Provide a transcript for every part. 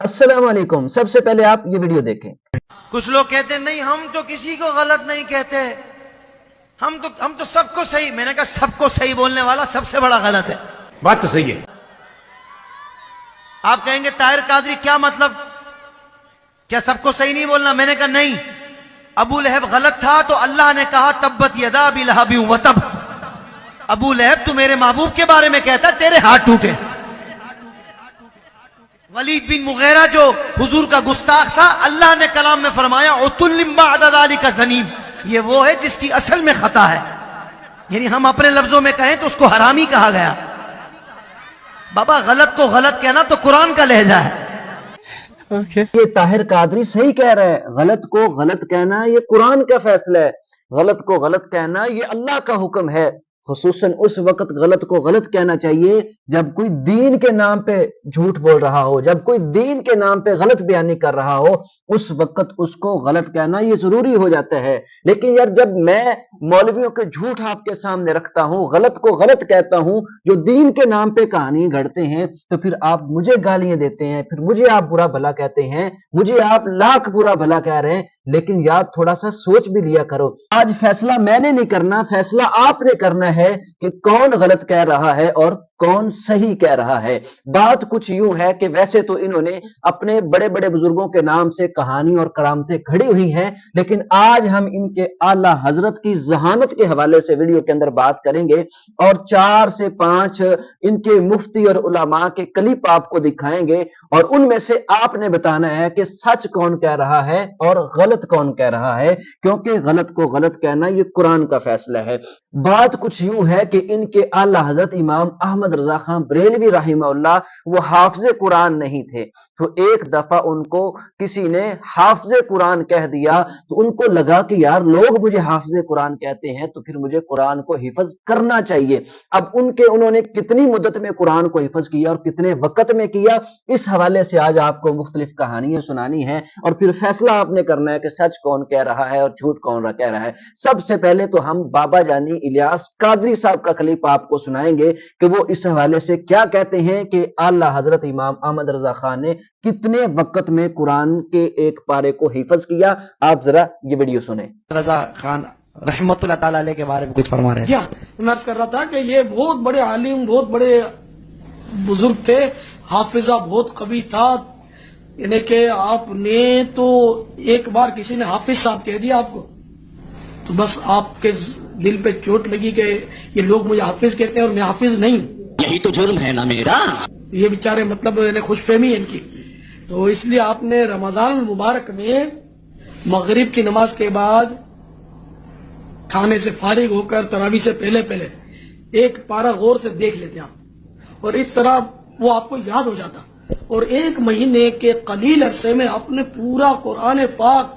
अस्सलाम वालेकुम। सबसे पहले आप ये वीडियो देखें। कुछ लोग कहते हैं नहीं हम तो किसी को गलत नहीं कहते, हम तो सबको सही। मैंने कहा सबको सही बोलने वाला सबसे बड़ा गलत है। बात तो सही है। आप कहेंगे ताहिर कादरी क्या मतलब, क्या सबको सही नहीं बोलना? मैंने कहा नहीं, अबू लहब गलत था तो अल्लाह ने कहा तब्बत यदा अबी लहब व तब। अबू लहब तू मेरे महबूब के बारे में कहता तेरे हाथ टूटे। वलीद बिन मुगीरा जो हुजूर का गुस्ताख था, अल्लाह ने कलाम में फरमाया उतुल्लिम बअद ज़ालिका ज़नीब, ये वो है जिसकी असल में खता है। यानी हम अपने लफ्जों में कहें तो उसको हरामी कहा गया। बाबा गलत को गलत कहना तो कुरान का लहजा है। ये ताहिर कादरी सही कह रहे हैं, गलत को गलत कहना ये कुरान का फैसला है। गलत को गलत कहना ये अल्लाह का हुक्म है। खुसूसन उस वक्त गलत को गलत कहना चाहिए जब कोई दीन के नाम पे झूठ बोल रहा हो, जब कोई दीन के नाम पे गलत बयानी कर रहा हो, उस वक्त उसको गलत कहना ये जरूरी हो जाता है। लेकिन यार जब मैं मौलवियों के झूठ आपके सामने रखता हूं, गलत को गलत कहता हूं, जो दीन के नाम पे कहानी गढ़ते हैं, तो फिर आप मुझे गालियां देते हैं, फिर मुझे आप बुरा भला कहते हैं, मुझे आप लाख बुरा भला कह रहे हैं। लेकिन यार थोड़ा सा सोच भी लिया करो। आज फैसला मैंने नहीं करना, फैसला आपने करना है कि कौन गलत कह रहा है और कौन सही कह रहा है। बात कुछ यूं है कि वैसे तो इन्होंने अपने बड़े बड़े बुजुर्गों के नाम से कहानी और करामतें खड़ी हुई हैं, लेकिन आज हम इनके आला हजरत की जहानत के हवाले से वीडियो के अंदर बात करेंगे और 4 से 5 इनके मुफ्ती और उलमा के क्लिप आपको दिखाएंगे और उनमें से आपने बताना है कि सच कौन कह रहा है और गलत कौन कह रहा है, क्योंकि गलत को गलत कहना ये कुरान का फैसला है। बात कुछ यूं है कि इनके आला हजरत इमाम अहमद रजा खान बरेलवी रहिमहुल्लाह वो हाफिज कुरान नहीं थे, तो एक दफा उनको किसी ने हाफिज कुरान कह दिया तो उनको लगा कि यार लोग मुझे हाफिज कुरान कहते हैं तो फिर मुझे कुरान को हिफज करना चाहिए। अब उन्होंने कितनी मुद्दत में कुरान को हिफज किया और कितने वक्त में किया, इस हवाले से आज आपको मुख्तलिफ कहानियां सुनानी है और फिर फैसला आपने करना है कि सच कौन कह रहा है और झूठ कौन कह रहा है। सबसे पहले तो हम बाबा जानी इलियास कादरी साहब का क्लिप आपको सुनाएंगे कि वो इस हवाले से क्या कहते हैं कि आला हजरत इमाम अहमद रजा खान ने कितने वक्त में कुरान के एक पारे को हिफज किया। आप जरा ये वीडियो सुने। रजा खान रहमतुल्लाह ताला अलैह के बारे में कुछ फरमा रहे हैं। मैं अर्ज कर रहा था कि ये बहुत बड़े आलिम, बहुत बड़े बुजुर्ग थे, हाफिजा बहुत कवि था। यानी कि आपने तो एक बार किसी ने हाफिज साहब कह दिया आपको तो बस आपके दिल पे चोट लगी कि ये लोग मुझे हाफिज कहते हैं और मैं हाफिज नहीं। यही तो जुर्म है ना मेरा। ये बेचारे मतलब खुशफहमी है इनकी। तो इसलिए आपने रमजान मुबारक में मगरिब की नमाज के बाद खाने से फारिग होकर तरावी से पहले पहले एक पारा गौर से देख लेते आप और इस तरह वो आपको याद हो जाता और 1 महीने के कलील अरसे में आपने पूरा कुरान पाक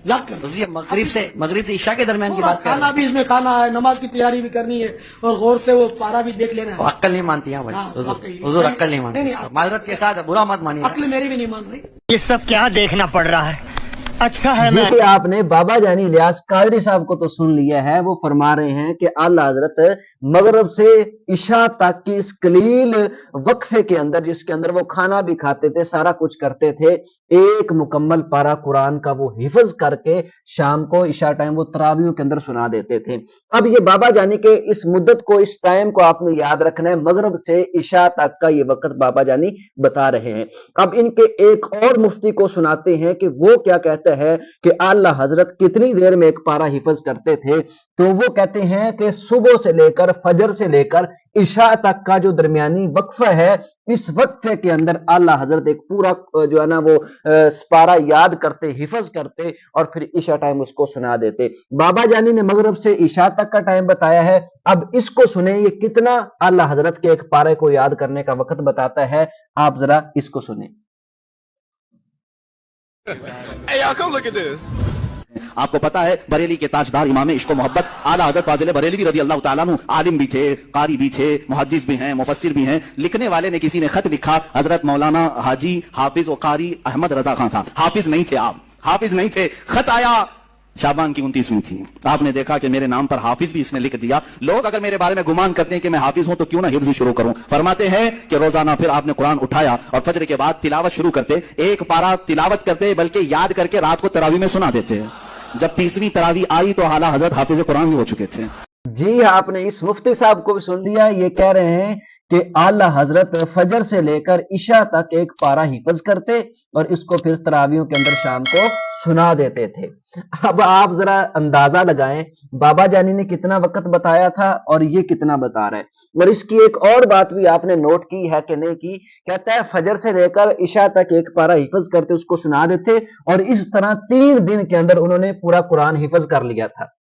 याद कर लिया। मगरिब से इशा के दरमियान की बात कर खाना भी इसमें खाना है, नमाज की तैयारी भी करनी है और गौर से वो पारा भी देख लेना है। अक्ल नहीं मानती हैं भाई, हुजूर अक्ल नहीं मानती। माजरत के साथ बुरा मत मानिए, अक्ल मेरी भी नहीं मान रही। ये सब क्या देखना पड़ रहा है। अच्छा है मैं जी आपने बाबा जानी इलियास कादरी साहब को तो सुन लिया है। वो फरमा रहे हैं कि आला हजरत मगरब से इशा तक की इस कलील वक्फे के अंदर, जिसके अंदर वो खाना भी खाते थे, सारा कुछ करते थे, एक मुकम्मल पारा कुरान का वो हिफज करके शाम को इशा टाइम वो तरावियों के अंदर सुना देते थे। अब ये बाबा जानी के इस मुद्दत को, इस टाइम को आपने याद रखना है। मगरब से इशा तक का ये वक्त बाबा जानी बता रहे हैं। अब इनके एक और मुफ्ती को सुनाते हैं कि वो क्या कहते हैं कि आला हजरत कितनी देर में एक पारा हिफज करते थे। तो वो कहते हैं कि सुबह से लेकर फजर से लेकर इशा तक का जो दरमियानी वक्फा है, इस वक्फे के अंदर आला हजरत एक पूरा जो है ना वो पारा याद करते, हिफज करते और फिर इशा टाइम उसको सुना देते। बाबा जानी ने मगरब से इशा तक का टाइम बताया है। अब इसको सुने, ये कितना आला हजरत के एक पारे को याद करने का वक्त बताता है। आप जरा इसको सुने। Hey, y'all, come look at this. आपको पता है बरेली के ताजदार इमाम इश्क व मोहब्बत आला हज़रत फाजिल बरेलवी रज़ी अल्लाह तआला अन्हु आलिम भी थे, कारी भी थे, मुहद्दिस भी हैं, मुफस्सिर भी हैं। लिखने वाले ने किसी ने खत लिखा, हजरत मौलाना हाजी हाफिज व कारी अहमद रजा खान साहब। हाफिज नहीं थे आप, हाफिज नहीं थे। खत आया शाबान की 29वीं थी। आपने देखा कि मेरे नाम पर हाफिज भी इसने लिख दिया। लोग अगर मेरे बारे में गुमान करते हैं कि मैं हाफिज हूं तो क्यों ना हिफ्ज शुरू करूं। फरमाते हैं कि रोजाना फिर आपने कुरान उठाया और फजर के बाद तिलावत शुरू करते, एक पारा तिलावत करते बल्कि याद करके रात को तरावी में सुना देते। जब 30वीं तरावी आई तो आला हजरत हाफिज कुरान भी हो चुके थे। जी आपने इस मुफ्ती साहब को भी सुन लिया, ये कह रहे हैं कि आला हजरत फजर से लेकर इशा तक एक पारा हिफज करते और इसको फिर तरावियों के अंदर शाम को सुना देते थे। अब आप जरा अंदाजा लगाएं बाबा जानी ने कितना वक्त बताया था और ये कितना बता रहा है। और इसकी एक और बात भी आपने नोट की है कि नहीं की, कहता है फजर से लेकर इशा तक एक पारा हिफज करते, उसको सुना देते और इस तरह 3 दिन के अंदर उन्होंने पूरा कुरान हिफज कर लिया था।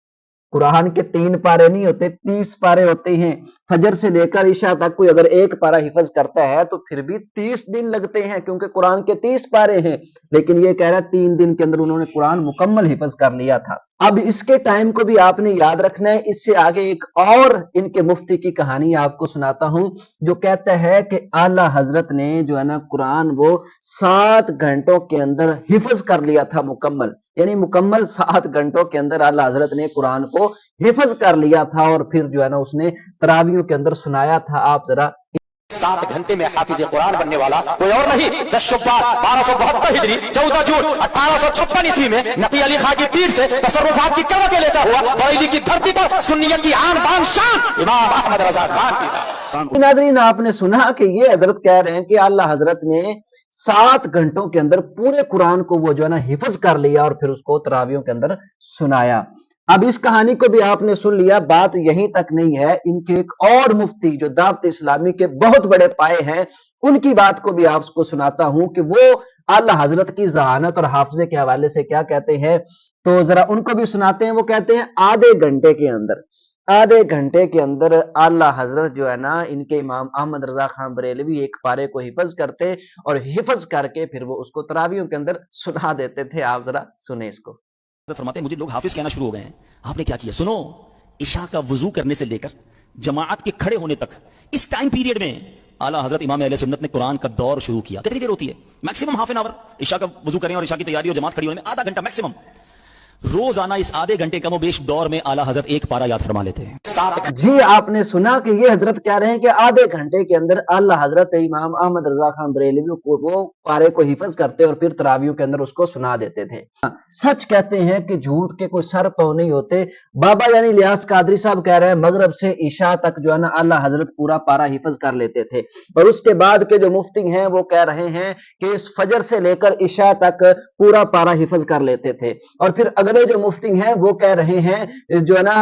कुरान के 3 पारे नहीं होते, 30 पारे होते हैं। फजर से लेकर इशा तक कोई अगर एक पारा हिफज करता है तो फिर भी 30 दिन लगते हैं, क्योंकि कुरान के 30 पारे हैं। लेकिन ये कह रहा है 3 दिन के अंदर उन्होंने कुरान मुकम्मल हिफज कर लिया था। अब इसके टाइम को भी आपने याद रखना है। इससे आगे एक और इनके मुफ्ती की कहानी आपको सुनाता हूं, जो कहता है कि आला हजरत ने जो है ना कुरान वो 7 घंटों के अंदर हिफज कर लिया था मुकम्मल। यानी मुकम्मल 7 घंटों के अंदर आला हजरत ने कुरान को हिफज कर लिया था और फिर जो है ना उसने तरावियों के अंदर सुनाया था। आप जरा 7 घंटे में हाफिज कुरान बनने वाला कोई और नहीं, 10 शुब्बार 1272 हिजरी 14 जून 1856 ईस्वी में नकी अली खां की पीर से तसर्रुफात की कवके लेता हुआ बरेली की धरती पर सुन्नियत की आन बान शान इमाम अहमद रजा खान की। नाज़रीन आपने सुना कि ये हजरत कह रहे हैं कि आला हजरत ने 7 घंटों के अंदर पूरे कुरान को वो जो है ना हिफज कर लिया और फिर उसको तरावियों के अंदर सुनाया। अब इस कहानी को भी आपने सुन लिया, बात यहीं तक नहीं है। इनके एक और मुफ्ती जो दावत इस्लामी के बहुत बड़े पाए हैं, उनकी बात को भी आपको सुनाता हूं कि वो आला हजरत की जहानत और हाफजे के हवाले से क्या कहते हैं। तो जरा उनको भी सुनाते हैं। वो कहते हैं आधे घंटे के अंदर आला हजरत जो है ना इनके इमाम अहमद रजा खान बरेलवी एक पारे को हिफज करते और हिफज करके फिर वो उसको तरावियों के अंदर सुना देते थे। आप जरा सुने इसको। फरमाते हैं मुझे लोग हाफिज कहना शुरू हो गए हैं। आपने क्या किया सुनो, इशा का वजू करने से लेकर जमाअत के खड़े होने तक इस टाइम पीरियड में आला हजरत इमाम अहले सुन्नत ने कुरान का दौर शुरू किया। कितनी देर होती है? Maximum half an hour. इशा का वजू करें और इशा की तैयारी और जमात खड़ी होने में आधा घंटा मैक्सिमम। रोजाना इस आधे घंटे कमोबेश दौर में आला हजरत एक पारा याद फरमा लेते हैं। जी आपने सुना कि ये हजरत कह रहे हैं कि आधे घंटे के अंदर आला हजरत इमाम अहमद रजा खान बरेलवी को वो पारे को हिफज करते और फिर तरावियों के अंदर उसको सुना देते थे। सच कहते हैं कि झूठ के कोई सर पांव नहीं होते। बाबा यानी इलियास कादरी साहब कह रहे हैं मगरब से इशा तक जो है ना आला हजरत पूरा पारा हिफज कर लेते थे। और उसके बाद के जो मुफ्ती हैं वो कह रहे हैं कि इस फजर से लेकर इशा तक पूरा पारा हिफज कर लेते थे। और फिर अगले जो मुफ्ती हैं वो कह रहे हैं जो है ना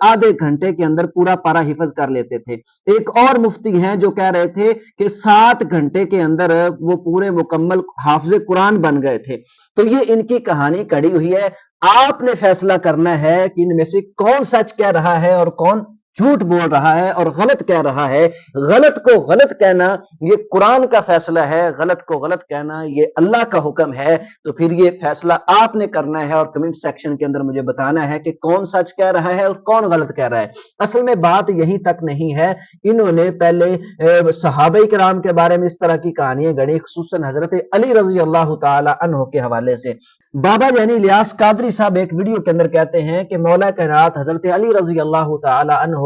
आधे घंटे के अंदर पूरा पारा हिफज कर लेते थे। एक और मुफ्ती हैं जो कह रहे थे कि 7 घंटे के अंदर वो पूरे मुकम्मल हाफिज कुरान बन गए थे। तो ये इनकी कहानी कड़ी हुई है। आपने फैसला करना है कि इनमें से कौन सच कह रहा है और कौन झूठ बोल रहा है और गलत कह रहा है। गलत को गलत कहना ये कुरान का फैसला है, गलत को गलत कहना ये अल्लाह का हुक्म है। तो फिर ये फैसला आपने करना है और कमेंट सेक्शन के अंदर मुझे बताना है कि कौन सच कह रहा है और कौन गलत कह रहा है। असल में बात यहीं तक नहीं है। इन्होंने पहले सहाबा किराम के बारे में इस तरह की कहानियां गढ़ी, खुसूसन हजरत अली रजी अल्लाह ताला अन्हु के हवाले से। बाबा यानी इलियास कादरी साहब एक वीडियो के अंदर कहते हैं कि मौला कायनात हजरत अली रजी अल्लाह ताला अन्हु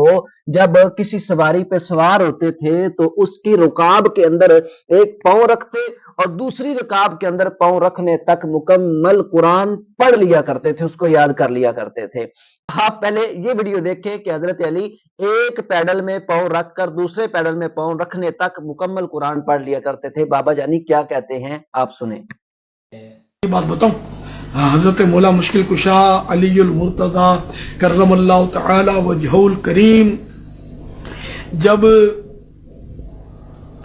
जब किसी सवारी पे सवार होते थे तो उसकी रुकाब के अंदर एक पांव रखते और दूसरी रुकाब के अंदर पांव रखने तक मुकम्मल कुरान पढ़ लिया करते थे, उसको याद कर लिया करते थे। आप पहले ये वीडियो देखें कि हजरत अली एक पैडल में पांव रखकर दूसरे पैडल में पांव रखने तक मुकम्मल कुरान पढ़ लिया करते थे। बाबा जानी क्या कहते हैं आप सुने। बात बताऊं, हजरत मौला मुश्किल कुशा अलीउल मुर्तजा करमल्लाहु तआला वजहुल करीम जब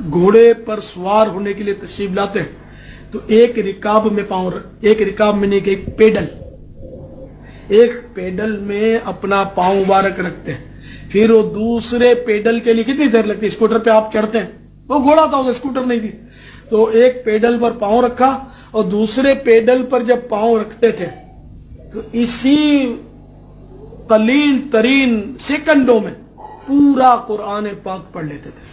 घोड़े पर सवार होने के लिए तशरीफ लाते हैं तो एक रिकाब में एक पेडल में अपना पांव मुबारक रखते हैं। फिर वो दूसरे पेडल के लिए कितनी देर लगती है? स्कूटर पे आप चढ़ते हैं, वो घोड़ा था उधर, स्कूटर नहीं थी, तो एक पेडल पर पांव रखा और दूसरे पेडल पर जब पांव रखते थे तो इसी कलील तरीन सेकंडों में पूरा कुरान पाक पढ़ लेते थे।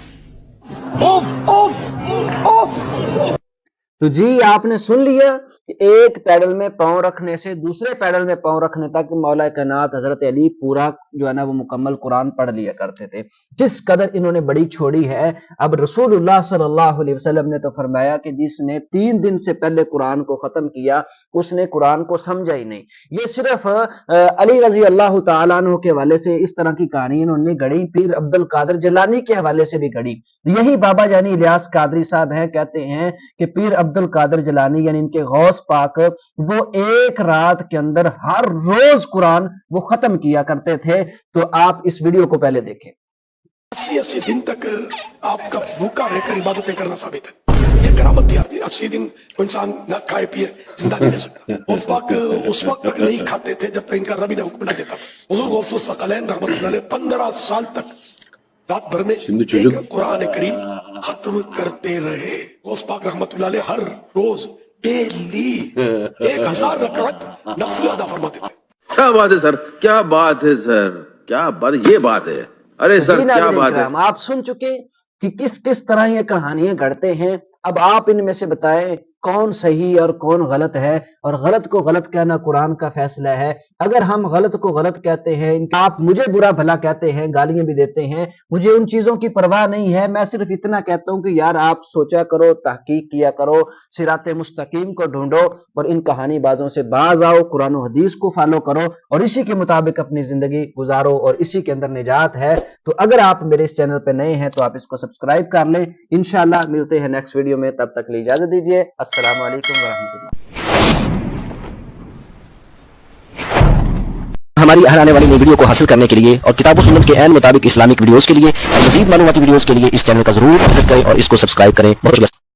تو جی آپ نے سن لیا کہ ایک پیڈل میں پاؤں رکھنے سے دوسرے پیڈل میں پاؤں رکھنے تک مولا کائنات حضرت علی پورا جو ہے نا وہ مکمل قرآن پڑھ لیا کرتے تھے. کس قدر انہوں نے بڑی چھوڑی ہے. اب رسول اللہ صلی اللہ علیہ وسلم نے تو فرمایا کہ جس نے 3 دن سے پہلے قرآن کو ختم کیا اس نے قرآن کو سمجھا ہی نہیں. یہ صرف علی رضی اللہ تعالیٰ عنہ کے حوالے سے اس طرح کی کہانی انہوں نے گھڑی، پیر عبد القادر جیلانی کے حوالے سے بھی گھڑی. یہی بابا یعنی الیاس قادری صاحب ہیں، کہتے ہیں کہ پیر عبد القادر جیلانی یعنی ان کے غوث پاک وہ ایک رات کے اندر ہر روز قرآن وہ ختم کیا کرتے تھے. تو آپ اس ویڈیو کو پہلے دیکھیں. 80 دن تک آپ کا بھوکا رہ کر عبادتیں کرنا ثابت ہے. یہ کرامت تھی آپ کی. 80 دن انسان نہ کھائے پیے زندہ نہیں رہ سکتا. اس وقت تک نہیں کھاتے تھے جب تک ان کا ربی نے حکم نہ دیتا. حضور غوث الثقلین رحمۃ اللہ علیہ 15 سال تک رات بھر میں ایک قرآن کریم ختم کرتے رہے. غوث پاک رحمۃ اللہ علیہ ہر روز ڈیلی 1000 رکعت نفل ادا فرماتے تھے. کیا بات ہے سر، کیا بات ہے سر، کیا بات، یہ بات ہے. ارے سر کیا بات ہے. آپ سن چکے کہ کس کس طرح یہ کہانیاں گھڑتے ہیں. اب آپ ان میں سے بتائیں کون صحیح اور کون غلط ہے. اور غلط کو غلط کہنا قرآن کا فیصلہ ہے. اگر ہم غلط کو غلط کہتے ہیں، آپ مجھے برا بھلا کہتے ہیں، گالیاں بھی دیتے ہیں، مجھے ان چیزوں کی پرواہ نہیں ہے. میں صرف اتنا کہتا ہوں کہ یار آپ سوچا کرو، تحقیق کیا کرو، صراط مستقیم کو ڈھونڈو اور ان کہانی بازوں سے باز آؤ. قرآن و حدیث کو فالو کرو اور اسی کے مطابق اپنی زندگی گزارو اور اسی کے اندر نجات ہے. تو اگر آپ میرے اس چینل پہ نئے ہیں تو آپ اس کو سبسکرائب کر لیں. انشاءاللہ ملتے ہیں نیکسٹ ویڈیو میں. تب تک لی اجازت دیجیے. السلام علیکم ورحمۃ اللہ. ہماری ہر آنے والی نئی ویڈیو کو حاصل کرنے کے لیے اور کتاب و سنت کے عین مطابق اسلامک ویڈیوز کے لیے اور مزید معلوماتی ویڈیوز کے لیے اس چینل کا ضرور وزٹ کریں اور اس کو سبسکرائب کریں. بہت شکریہ.